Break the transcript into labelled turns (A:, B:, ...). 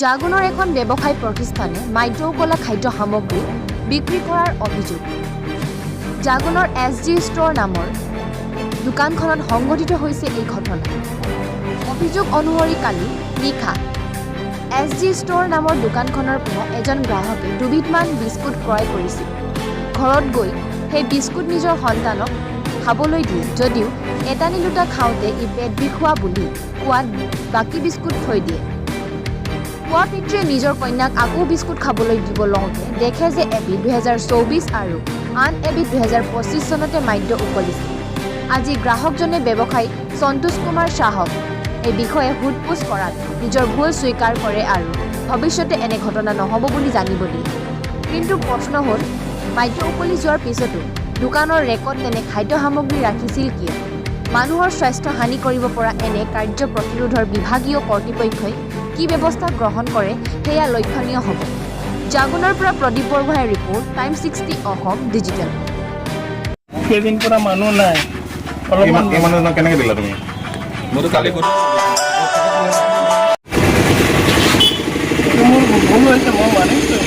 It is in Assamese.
A: জাগুনৰ এখন ব্যৱসায় প্ৰতিষ্ঠানে মাইক্ৰ'কলা খাদ্য সামগ্ৰী বিক্ৰী কৰাৰ অভিযোগ। জাগুনৰ SG ষ্ট'ৰ নামৰ দোকানখনত সংঘটিত হৈছে এই ঘটনা। অভিযোগ অনুসৰি কালি নিশা SG ষ্ট'ৰ নামৰ দোকানখনৰ পৰা এজন গ্ৰাহকে দুবিধমান বিস্কুট ক্ৰয় কৰিছিল। ঘৰত গৈ সেই বিস্কুট নিজৰ সন্তানক খাবলৈ দিয়ে যদিও এটা নে দুটা খাওঁতে ই পেট বিষোৱা বুলি কোৱাত বাকী বিস্কুট থৈ দিয়ে। পুৱা পিতৃয়ে নিজৰ কন্যাক আকৌ বিস্কুট খাবলৈ দিব লওঁতে দেখে যে এবিধ 2024 আৰু আন এবিধ 2025 চনতে মাদ্য উকলিছিল। আজি গ্ৰাহকজনে ব্যৱসায়ী সন্তোষ কুমাৰ শ্বাহক এই বিষয়ে সোধপোছ কৰাত নিজৰ ভুল স্বীকাৰ কৰে আৰু ভৱিষ্যতে এনে ঘটনা নহ'ব বুলি জানিব দিয়ে। কিন্তু প্ৰশ্ন হ'ল মাদ্য উকলি যোৱাৰ পিছতো দোকানৰ ৰেকত তেনে খাদ্য সামগ্ৰী ৰাখিছিল কিয়? মানুহৰ স্বাস্থ্য হানি কৰিব পৰা এনে কাৰ্য প্ৰতিৰোধৰ বিভাগীয় কৰ্তৃপক্ষই কি ব্যৱস্থা গ্ৰহণ কৰে সেয়া লক্ষণীয় হ'ব। জাগুনৰ পৰা প্ৰদীপ বৰগোহাঁইৰ ৰিপৰ্ট, টাইম 60 অসম ডিজিটেল।
B: কেইদিন পৰা মানুহ নাই।
C: এই মানুহ কেনেকৈ দিলা তুমি?
D: মইতো কালি
B: মোৰ ভুল হৈছে, মই মানিছোঁ।